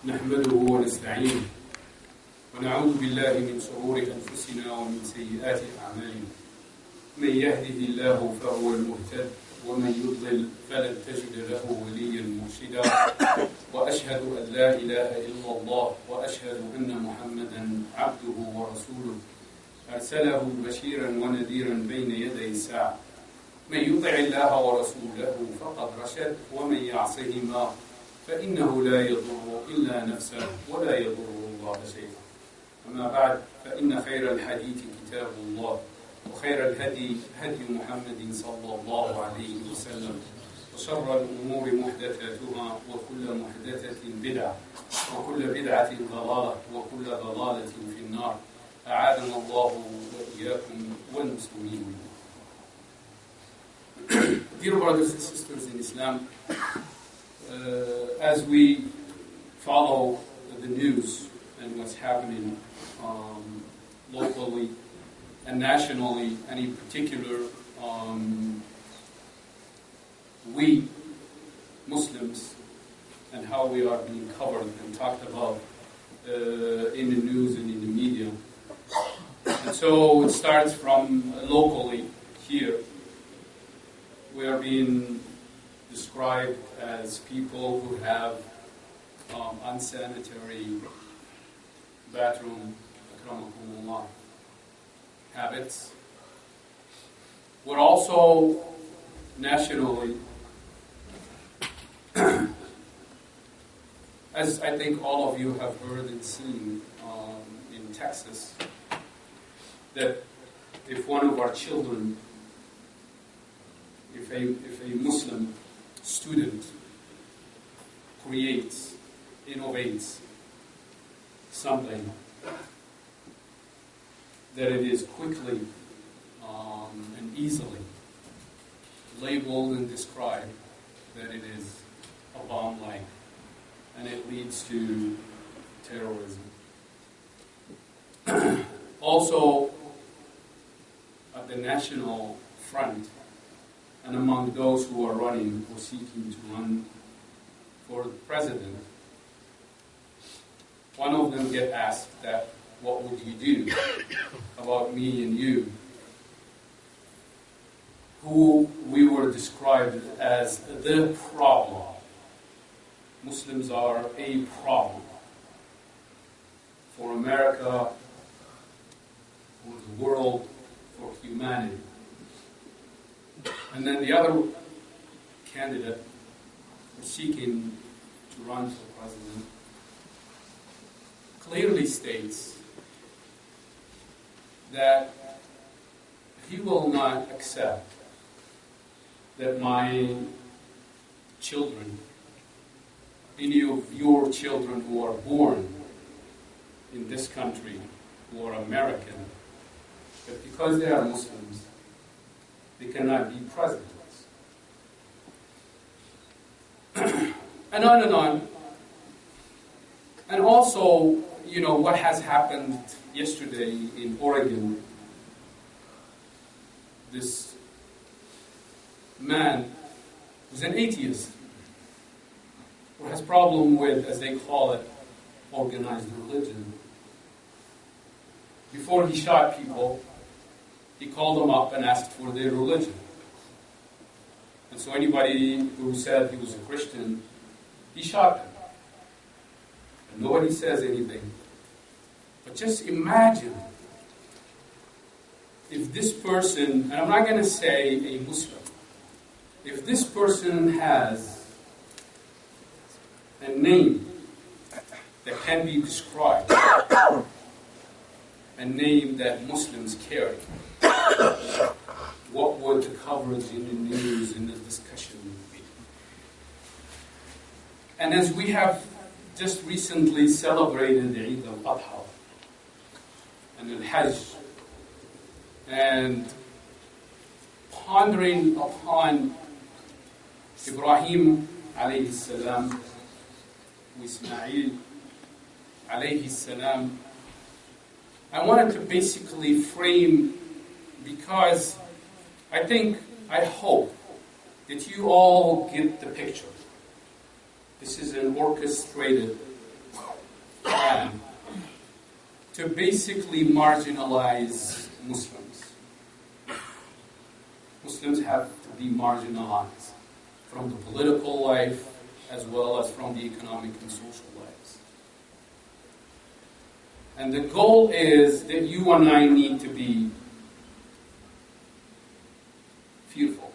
نحمده ونستعينه ونعوذ بالله من شرور أنفسنا ومن سيئات أعمالنا. من يهده الله فهو المهتد ومن يضلل فلن تجد له وليا مرشدا. وأشهد أن لا إله إلا الله وأشهد أن محمدا عبده ورسوله أرسله بشيرا ونذيرا بين يدي الساعة. من يطع الله ورسوله فقد رشد ومن يعصهما فإنه لا يضر إلا نفسه ولا يضر الله شيئا. أما بعد فإن خير الحديث كتاب الله وخير الهدي هدي محمد صلى الله عليه وسلم وشر الأمور محدثاتها وكل محدثة بدعة وكل بدعة ضلالة وكل ضلالة في النار. أعاذنا الله وإياكم والمسلمين. Dear brothers and sisters in Islam, as we follow the news and what's happening locally and nationally, and in particular, we Muslims and how we are being covered and talked about in the news and in the media. And so it starts from locally here. We are being described as people who have unsanitary bathroom habits. We're also nationally, as I think all of you have heard and seen in Texas, that if one of our children, if a Muslim student creates, innovates something, that it is quickly and easily labeled and described that it is a bomb-like, and it leads to terrorism. Also, at the national front, and among those who are running or seeking to run for president, one of them get asked that, what would you do about me and you, who we were described as the problem. Muslims are a problem for America, for the world, for humanity. And then the other candidate seeking to run for president clearly states that he will not accept that my children, any of your children who are born in this country, who are American, that because they are Muslims, they cannot be presidents. And on and on. And also, what has happened yesterday in Oregon, this man who's an atheist, who has problem with, as they call it, organized religion. Before he shot people, he called them up and asked for their religion. And so anybody who said he was a Christian, he shot them. And nobody says anything. But just imagine if this person, and I'm not going to say a Muslim, if this person has a name that can be described, a name that Muslims carry, what would the coverage in the news and the discussion be? And as we have just recently celebrated Eid al-Adha and al-Hajj, and pondering upon Ibrahim alayhi salam, Ismail alayhi salam, I wanted to basically frame, because I hope that you all get the picture. This is an orchestrated plan to basically marginalize Muslims. Muslims have to be marginalized from the political life as well as from the economic and social lives. And the goal is that you and I need to be fearful,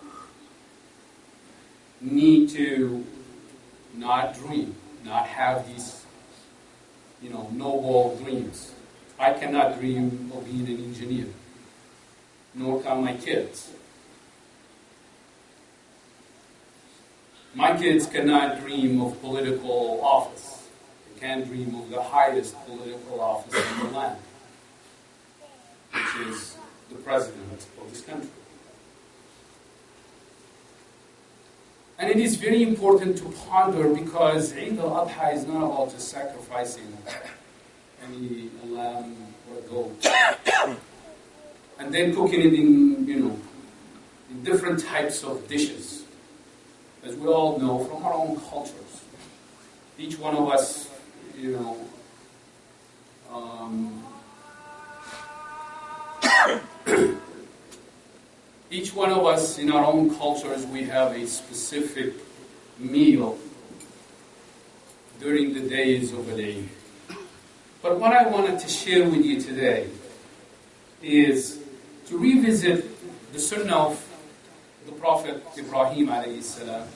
need to not dream, not have these, noble dreams. I cannot dream of being an engineer, nor can my kids. My kids cannot dream of political office. They can't dream of the highest political office in the land, which is the president of this country. And it is very important to ponder, because Eid al-Adha is not about just sacrificing any lamb or goat and then cooking it in different types of dishes, as we all know from our own cultures. Each one of us, each one of us in our own cultures, we have a specific meal during the days of the day. But what I wanted to share with you today is to revisit the sunnah of the Prophet Ibrahim alayhi salam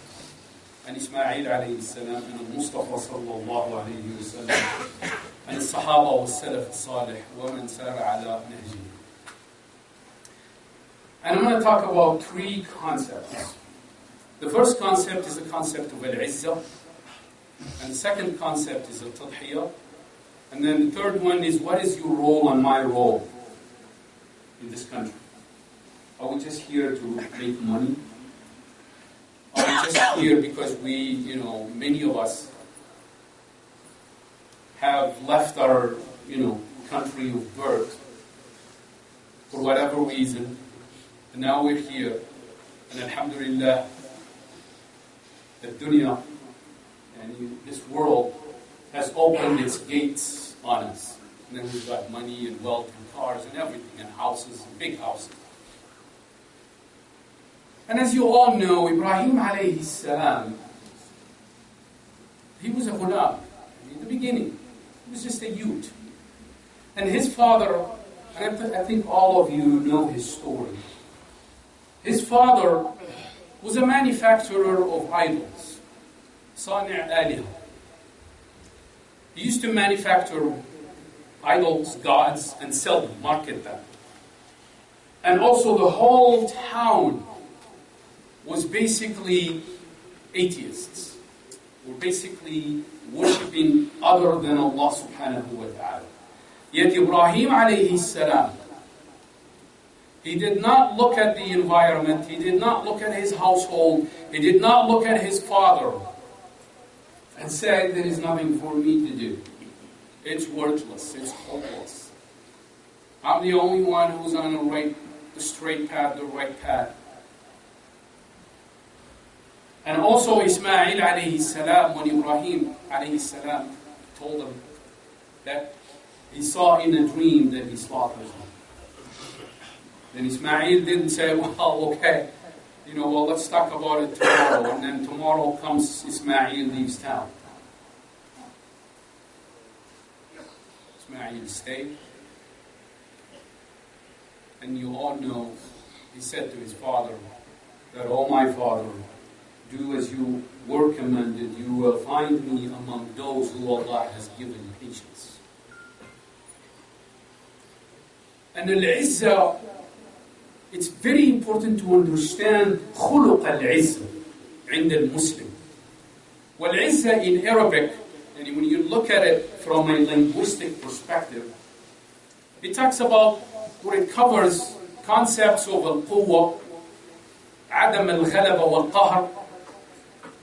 and Ismail alayhi salam and Mustapha sallallahu alayhi wa sallam and the Sahaba wa Salaf al-Salih wa man sara ala nahji. And I'm going to talk about three concepts. The first concept is the concept of al-Izzah, and the second concept is al-Tadhiyya, and then the third one is, what is your role and my role in this country? Are we just here to make money? Are we just here because many of us have left our, country of birth for whatever reason, and now we're here, and alhamdulillah, the dunya, and this world has opened its gates on us. And then we've got money and wealth and cars and everything, and houses and big houses. And as you all know, Ibrahim alayhi salam, he was a ghulam. In the beginning, he was just a youth. And his father, and I think all of you know his story. His father was a manufacturer of idols, Sani' Aliha. He used to manufacture idols, gods, and sell them, market them. And also the whole town was basically atheists, were basically worshipping other than Allah subhanahu wa ta'ala. Yet Ibrahim alayhi salam, he did not look at the environment, he did not look at his household, he did not look at his father and say, there is nothing for me to do. It's worthless, it's hopeless. I'm the only one who's on the straight path, the right path. And also Ismail alayhi salam, when Ibrahim alayhi salam told him that he saw in a dream that he slaughtered him. Then Ismail didn't say, well, okay, let's talk about it tomorrow. And then tomorrow comes, Ismail leaves town. Ismail stayed. And you all know, he said to his father, that, oh my father, do as you were commanded, you will find me among those who Allah has given patience. And al-Izzah, it's very important to understand خلق العزة عند المسلم. Wal-Izzah in Arabic, and when you look at it from a linguistic perspective, it talks about, or it covers concepts of al-Quwwa, عدم الغلبة والقهر,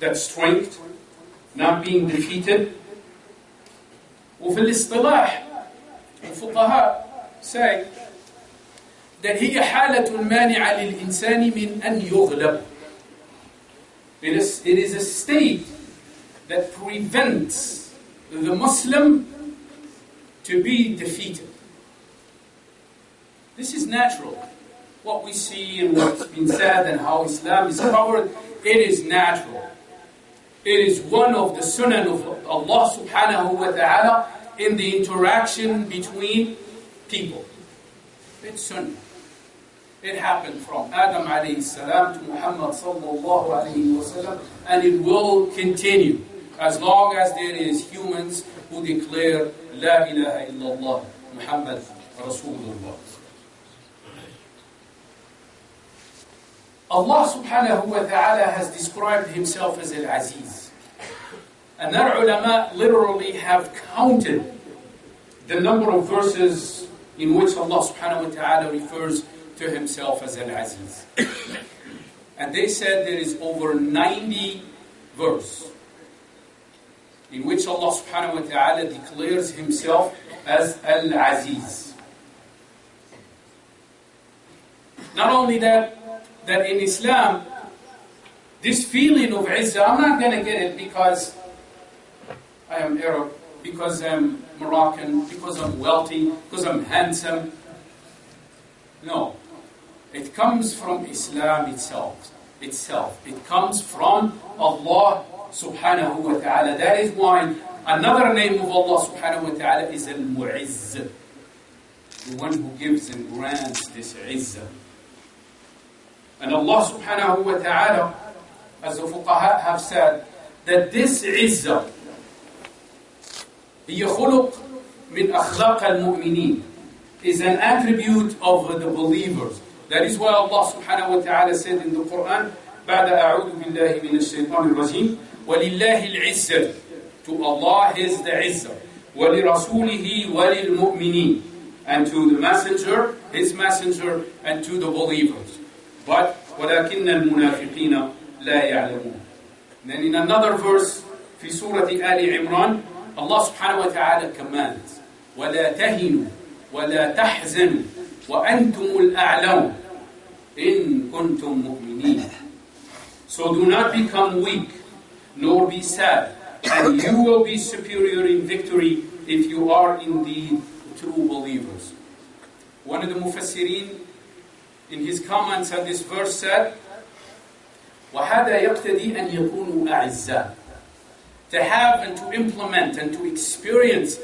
that strength, not being defeated. وفي الاصطلاح, الفقهاء say that هي حالة مانعة للإنسان من أن يغلب. It is a state that prevents the Muslim to be defeated. This is natural. What we see and what's been said and how Islam is covered, it is natural. It is one of the sunnah of Allah subhanahu wa ta'ala in the interaction between people. It's sunnah. It happened from Adam alayhi salam to Muhammad sallallahu alayhi wa sallam, and it will continue as long as there is humans who declare La ilaha illallah Muhammad Rasulullah. Allah subhanahu wa ta'ala has described himself as Al-Aziz. And our ulama literally have counted the number of verses in which Allah subhanahu wa ta'ala refers to himself as Al-Aziz. And they said there is over 90 verses in which Allah subhanahu wa ta'ala declares himself as Al-Aziz. Not only that in Islam, this feeling of Izzah, I'm not going to get it because I am Arab, because I'm Moroccan, because I'm wealthy, because I'm handsome. No. It comes from Islam itself. It comes from Allah subhanahu wa ta'ala. That is why another name of Allah subhanahu wa ta'ala is Al-Mu'izz, the one who gives and grants this Izzah. And Allah subhanahu wa ta'ala, as the fuqaha have said, that this Izzah هي خلق من أخلاق المؤمنين, is an attribute of the believers. That is why Allah subhanahu wa ta'ala said in the Quran, بعد أعوذ بالله من الشيطان الرجيم ولله العزة, to Allah is the Izzah, ولرسوله وللمؤمنين, and to the messenger, his messenger, and to the believers. But ولكن المنافقين لا يعلمون. Then in another verse في سورة آل عمران, Allah subhanahu wa ta'ala commands ولا تهنوا ولا تحزنوا وأنتم الأعلون إن كنتم مؤمنين. So do not become weak, nor be sad, and you will be superior in victory if you are indeed true believers. One of the mufassirin, in his comments on this verse, said, وَهَذَا يَقْتَدِي أَنْ يَكُونُوا أَعِزَّاءَ. To have and to implement and to experience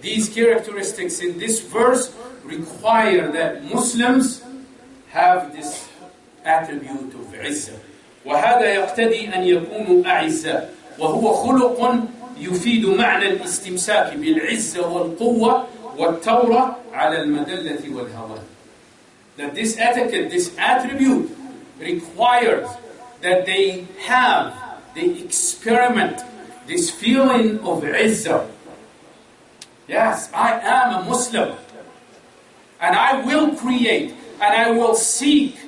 these characteristics in this verse require that Muslims have this attribute of Izzah. وَهَذَا يَقْتَدِي أَنْ يَكُونُوا أَعِزَّاءَ وَهُوَ خُلُقٌ يفيد معنى الاستمساك بالعزة والقوة والتورة على المذلة والهوان. That this etiquette, this attribute requires that they experiment this feeling of Izzah. Yes, I am a Muslim, and I will create, and I will seek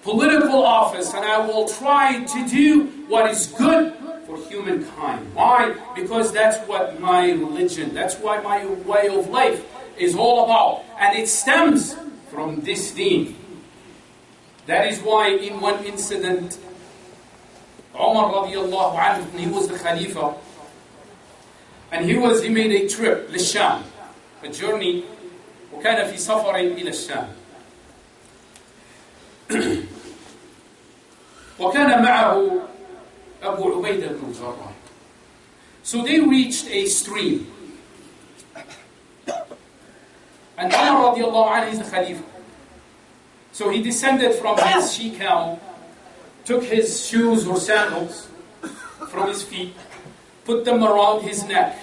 political office, and I will try to do what is good for humankind. Why? Because that's what my religion, that's what my way of life is all about. And it stems from this deen. That is why in one incident, Umar radiallahu anhu, he was the Khalifa, and he made a trip للشام, a journey, وكان في سفر إلى الشام. وكان معه أبو عبيدة بن الجراح. So they reached a stream. And Umar radiallahu anhu is the Khalifa. So he descended from his she-camel, took his shoes or sandals from his feet, put them around his neck,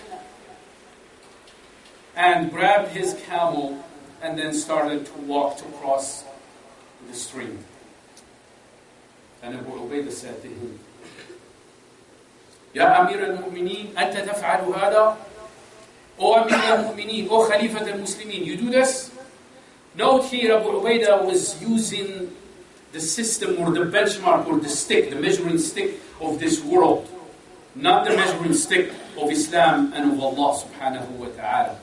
and grabbed his camel, and then started to walk to cross the stream. And Abu Ubaidah said to him, يا أمير المؤمنين أنت تفعل هذا؟ O Amir al-Mu'mineen, O Khalifa al-Muslimin, you do this? Note here, Abu Ubaidah was using the system or the benchmark or the stick, the measuring stick of this world, not the measuring stick of Islam and of Allah subhanahu wa ta'ala.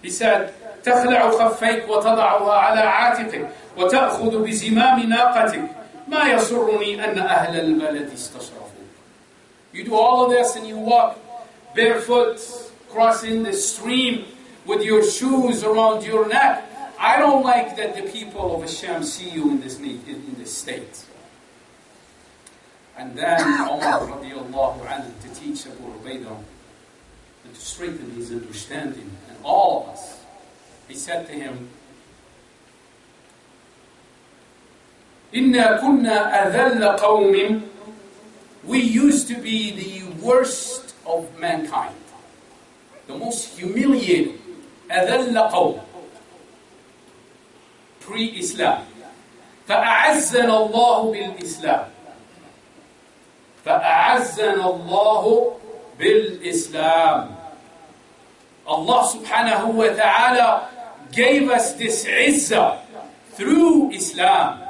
He said, تخلع خفيك وتضعها على عاتقك وتأخذ بزمام ناقتك ما يسرني أن أهل البلد استشرفوا. You do all of this and you walk barefoot, crossing the stream with your shoes around your neck. I don't like that the people of Asham see you in this state. And then Umar radiallahu anhu to teach Abu Ubaidah and to strengthen his understanding and all of us. He said to him, إِنَّا كُنَّا أَذَلَّ قَوْمٍ. We used to be the worst of mankind, the most humiliated. أَذَلَّ قَوْمٍ, pre-Islam. فَأَعَزَّنَا اللَّهُ بِالْإِسْلَامِ. فَأَعَزَّنَا اللَّهُ بِالْإِسْلَامِ. Allah subhanahu wa ta'ala gave us this izzah through Islam.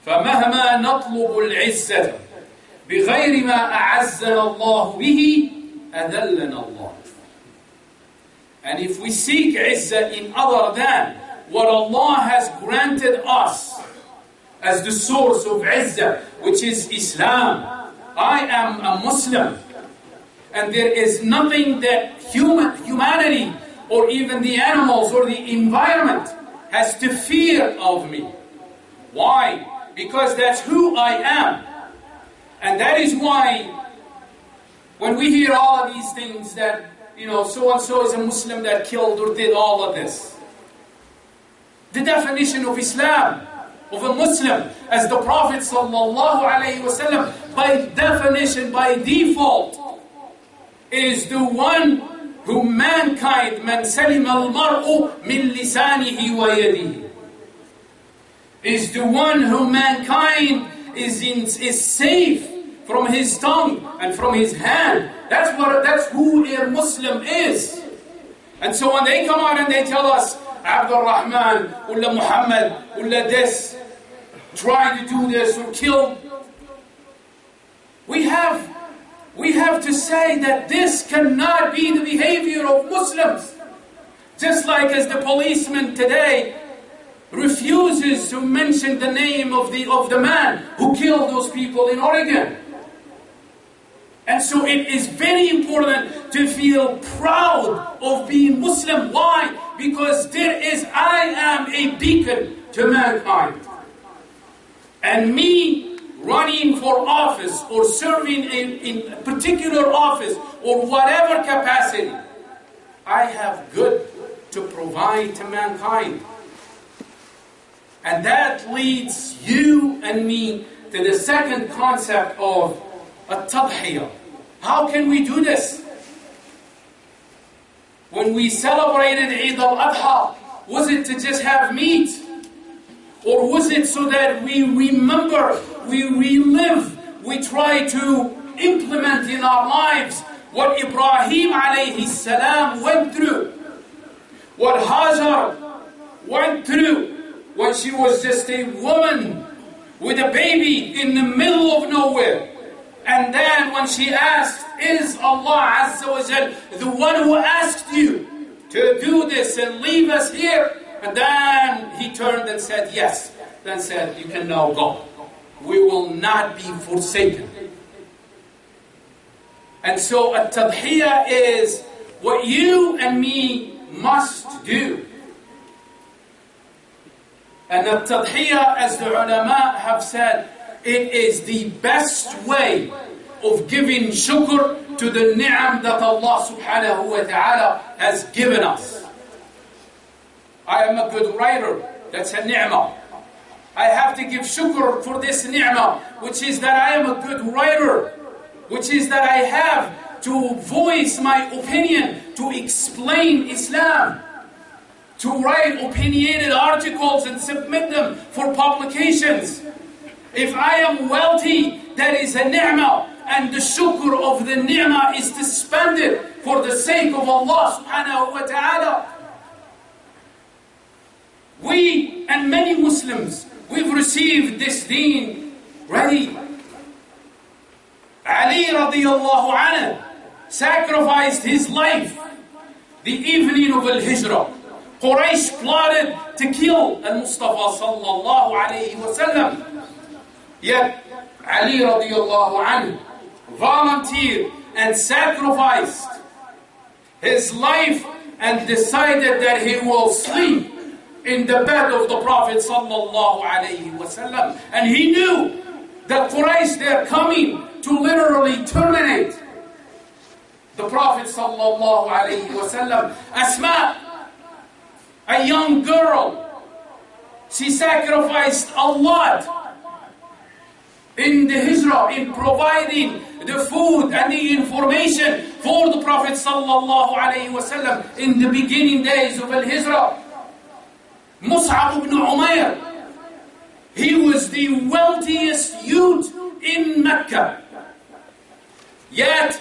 فَمَهْمَا نَطْلُبُ الْعِزَّةَ بِغَيْرِ مَا أَعَزَّنَا اللَّهُ بِهِ أَذَلَّنَا اللَّهُ. And if we seek izzah in other than what Allah has granted us as the source of izzah, which is Islam. I am a Muslim, and there is nothing that humanity or even the animals or the environment has to fear of me. Why? Because that's who I am. And that is why when we hear all of these things that, so-and-so is a Muslim that killed or did all of this. The definition of Islam, of a Muslim, as the Prophet ﷺ, by definition, by default, is the one who mankind, man salim al-mar'u min lisanihi wa yadihi, is the one who mankind is safe from his tongue and from his hand. That's who a Muslim is. And so when they come out and they tell us, Abdul Rahman, Ulla Muhammad, Ulla this, trying to do this or kill, we have to say that this cannot be the behavior of Muslims. Just like as the policeman today refuses to mention the name of the man who killed those people in Oregon. And so it is very important to feel proud of being Muslim. Why? Because I am a beacon to mankind. And me running for office or serving in a particular office or whatever capacity, I have good to provide to mankind. And that leads you and me to the second concept of التضحية. How can we do this? When we celebrated Eid al-Adha, was it to just have meat? Or was it so that we remember, we relive, we try to implement in our lives what Ibrahim alayhi salam went through, what Hajar went through when she was just a woman with a baby in the middle of nowhere. And then when she asked, is Allah Azza wa Jal the one who asked you to do this and leave us here? And then he turned and said, yes. Then said, you can now go. We will not be forsaken. And so at-tadhiyah is what you and me must do. And at-tadhiyah, as the ulama have said, it is the best way of giving shukr to the ni'am that Allah subhanahu wa ta'ala has given us. I am a good writer. That's a ni'mah. I have to give shukr for this ni'mah, which is that I am a good writer, which is that I have to voice my opinion, to explain Islam, to write opinionated articles and submit them for publications. If I am wealthy, that is a ni'mah, and the shukr of the ni'mah is to spend it for the sake of Allah subhanahu wa ta'ala. We and many Muslims, we've received this deen ready. Ali radiallahu anhu sacrificed his life the evening of al-Hijrah. Quraysh plotted to kill al-Mustapha sallallahu alayhi wa sallam. Yet Ali radiallahu anhu volunteered and sacrificed his life and decided that he will sleep in the bed of the Prophet sallallahu alaihi wasallam. And he knew that Quraysh, they're coming to literally terminate the Prophet sallallahu alaihi wasallam. Asma, a young girl, she sacrificed a lot in the hijrah, in providing the food and the information for the Prophet sallallahu alaihi wasallam in the beginning days of al-hijrah. Mus'ab ibn Umair, he was the wealthiest youth in Mecca. Yet,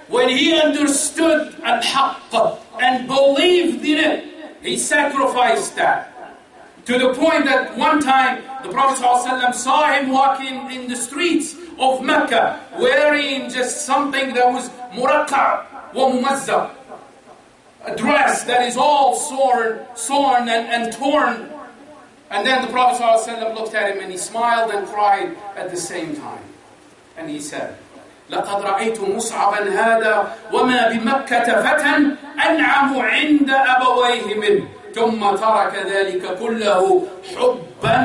when he understood al-haqq and believed in it, he sacrificed that. To the point that one time, the Prophet ﷺ saw him walking in the streets of Mecca, wearing just something that was muraqqa' wa mumazzaq, a dress that is all torn and torn. And then the Prophet ﷺ looked at him and he smiled and cried at the same time. And he said, لَقَدْ رَأَيْتُ مُصْعَبًا هَذَا وَمَا بِمَكَّةَ فَتًى أَنْعَمُ عِنْدَ أَبَوَيْهِ مِنْهُ ثُمَّ تَرَكَ ذَلِكَ كُلَّهُ حُبًّا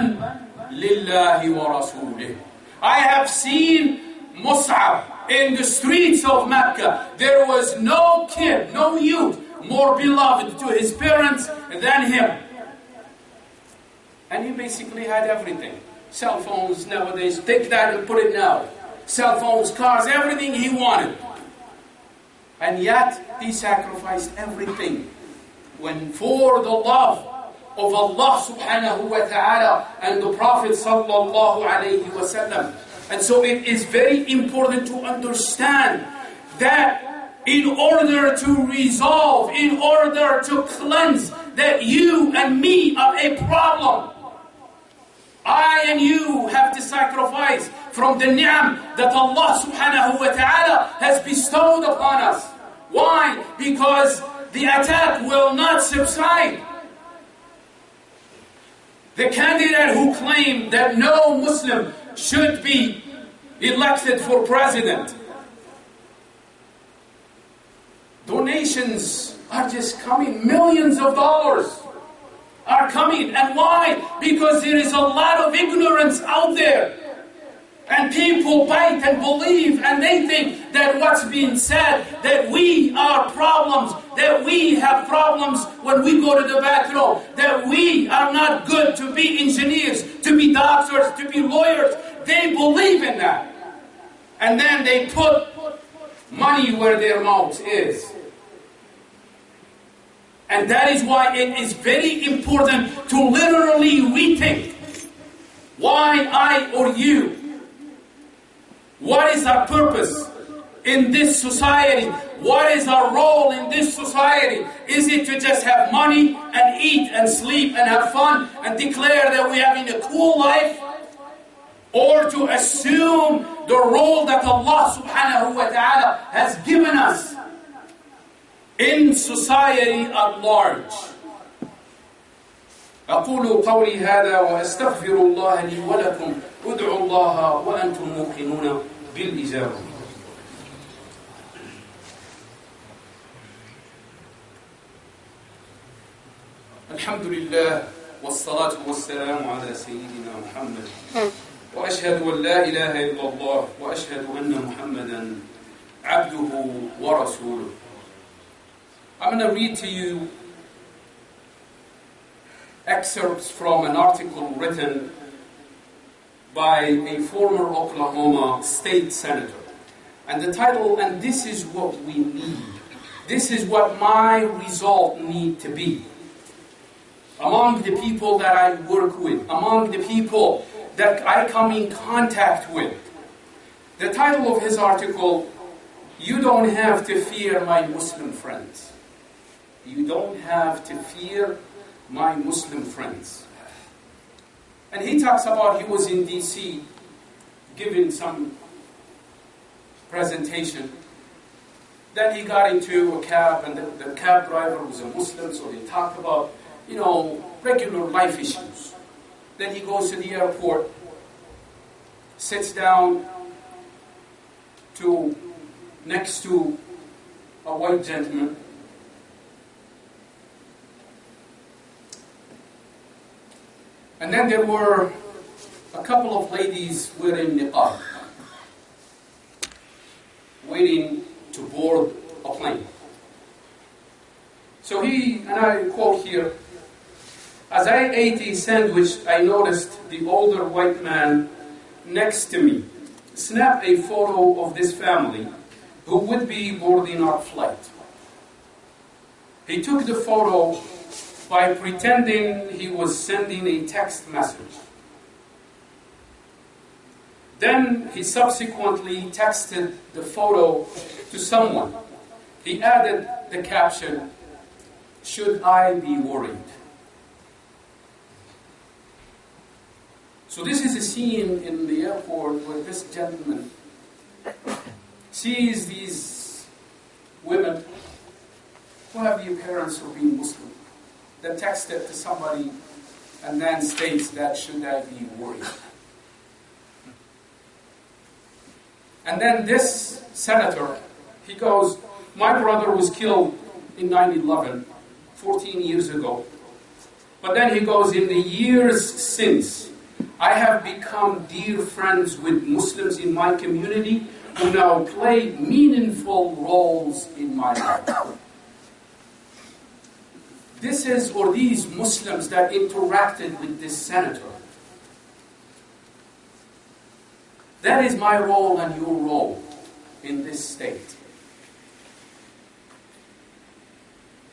لِلَّهِ وَرَسُولِهِ. I have seen Mus'ab in the streets of Mecca. There was no kid, no youth more beloved to his parents than him. And he basically had everything. Cell phones nowadays, take that and put it now. Cell phones, cars, everything he wanted. And yet, he sacrificed everything when for the love of Allah subhanahu wa ta'ala and the Prophet sallallahu alayhi wa sallam. And so it is very important to understand that in order to resolve, in order to cleanse, that you and me are a problem. I and you have to sacrifice from the ni'am that Allah subhanahu wa ta'ala has bestowed upon us. Why? Because the attack will not subside. The candidate who claimed that no Muslim should be elected for president, donations are just coming, millions of dollars are coming. And why? Because there is a lot of ignorance out there. And people bite and believe, and they think that what's being said, that we are problems, that we have problems when we go to the bathroom, that we are not good to be engineers, to be doctors, to be lawyers. They believe in that. And then they put money where their mouth is. And that is why it is very important to literally rethink. Why I or you? What is our purpose in this society? What is our role in this society? Is it to just have money and eat and sleep and have fun and declare that we're having a cool life? Or to assume the role that Allah subhanahu wa ta'ala has given us in society at large? أقول قولي هذا وأستغفر الله لي ولكم ادعوا الله وأنتم موقنون بالإجابة. الحمد لله والصلاة والسلام على سيدنا محمد وأشهد أن لا إله إلا الله وأشهد أن محمدا عبده ورسوله. I'm going to read to you excerpts from an article written by a former Oklahoma state senator. And the title, and this is what we need. This is what my result need to be. Among the people that I work with, among the people that I come in contact with. The title of his article, You Don't Have to Fear My Muslim Friends. You don't have to fear my Muslim friends. And he talks about he was in D.C. giving some presentation. Then he got into a cab, and the cab driver was a Muslim, so they talked about, regular life issues. Then he goes to the airport, sits down next to a white gentleman, And then there were a couple of ladies wearing niqab, waiting to board a plane. So he, and I quote here, "As I ate a sandwich, I noticed the older white man next to me snap a photo of this family who would be boarding our flight. He took the photo by pretending he was sending a text message. Then he subsequently texted the photo to someone. He added the caption, 'Should I be worried?'" So this is a scene in the airport where this gentleman sees these women who have the appearance of being Muslim, that texted to somebody and then states that, "Should I be worried?" And then this senator, he goes, "My brother was killed in 9/11, 14 years ago. But then he goes, in the years since, I have become dear friends with Muslims in my community who now play meaningful roles in my life." This is, or these Muslims that interacted with this senator. That is my role and your role in this state.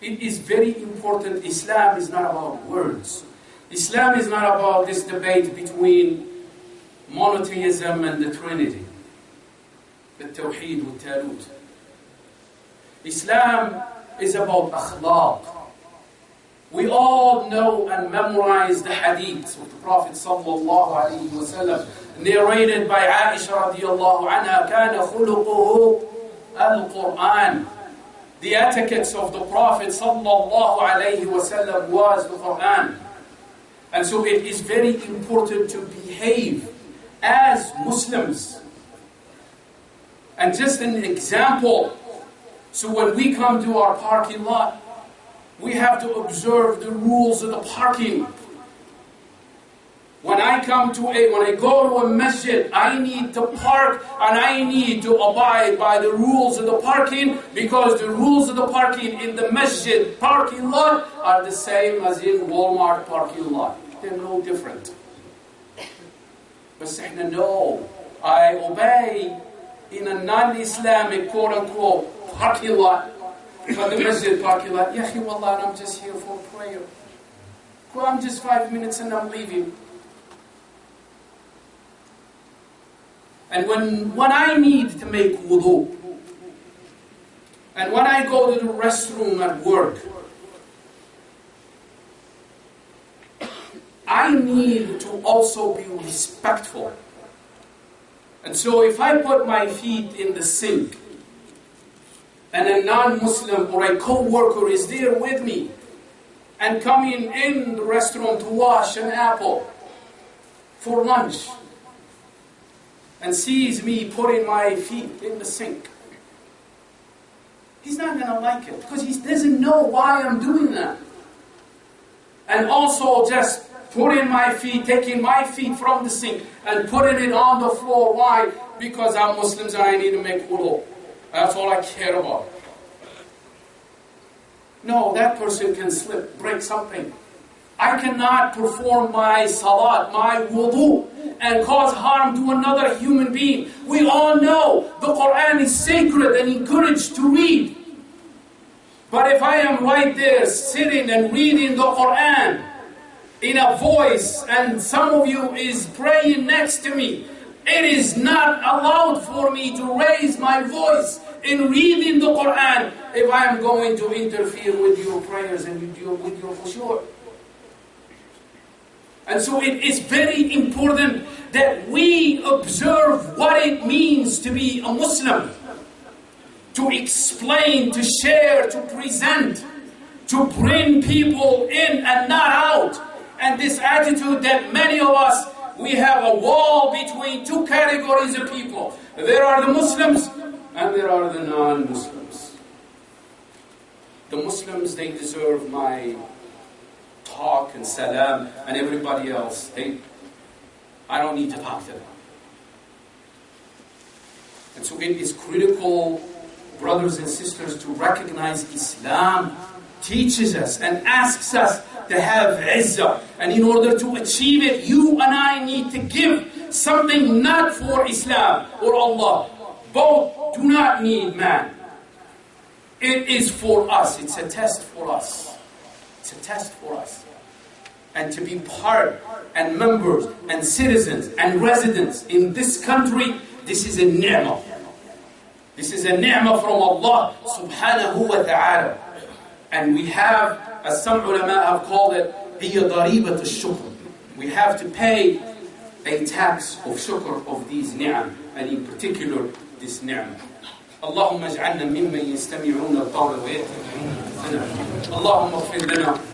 It is very important. Islam is not about words. Islam is not about this debate between monotheism and the Trinity, the Tawheed with Talut. Islam is about akhlaq. We all know and memorize the hadiths of the Prophet sallallahu alaihi wasallam, narrated by Aisha radiallahu anha, كَانَ خُلُقُهُ الْقُرْآنِ. The etiquettes of the Prophet sallallahu alaihi wasallam was the Quran. And so it is very important to behave as Muslims. And just an example, so when we come to our parking lot, we have to observe the rules of the parking. When I go to a masjid, I need to park and I need to abide by the rules of the parking, because the rules of the parking in the masjid parking lot are the same as in Walmart parking lot. They're no different. But no, I obey in a non-Islamic quote-unquote parking lot, but the masjid parking lot, Yahi wallah, I'm just here for prayer. Well, I'm just 5 minutes and I'm leaving. And when I need to make wudu, and when I go to the restroom at work, I need to also be respectful. And so if I put my feet in the sink, and a non-Muslim or a co-worker is there with me, and coming in the restaurant to wash an apple for lunch, and sees me putting my feet in the sink, he's not going to like it, because he doesn't know why I'm doing that. And also just putting my feet, taking my feet from the sink and putting it on the floor. Why? Because I'm Muslims and I need to make wudu. That's all I care about. No, that person can slip, break something. I cannot perform my salat, my wudu, and cause harm to another human being. We all know the Quran is sacred and encouraged to read. But if I am right there sitting and reading the Quran in a voice, and some of you is praying next to me, it is not allowed for me to raise my voice in reading the Quran if I am going to interfere with your prayers and with your khushu'. And so it is very important that we observe what it means to be a Muslim, to explain, to share, to present, to bring people in and not out. And this attitude that many of us, we have a wall between two categories of people. There are the Muslims and there are the non-Muslims. The Muslims, they deserve my talk and salam, and everybody else, I don't need to talk to them. And so it is critical, brothers and sisters, to recognize Islam teaches us and asks us to have izzah. And in order to achieve it, you and I need to give something not for Islam or Allah. Both do not need man. It is for us. It's a test for us. It's a test for us. And to be part and members and citizens and residents in this country, this is a ni'mah. This is a ni'mah from Allah subhanahu wa ta'ala. And we have, as some ulama have called it, هي ضريبة الشكر. We have to pay a tax of shukr of these ni'am, and in particular this ni'mah. اللهم اجعلنا ممن يستمعون القول ويتبعون أحسنه. اللهم اغفر لنا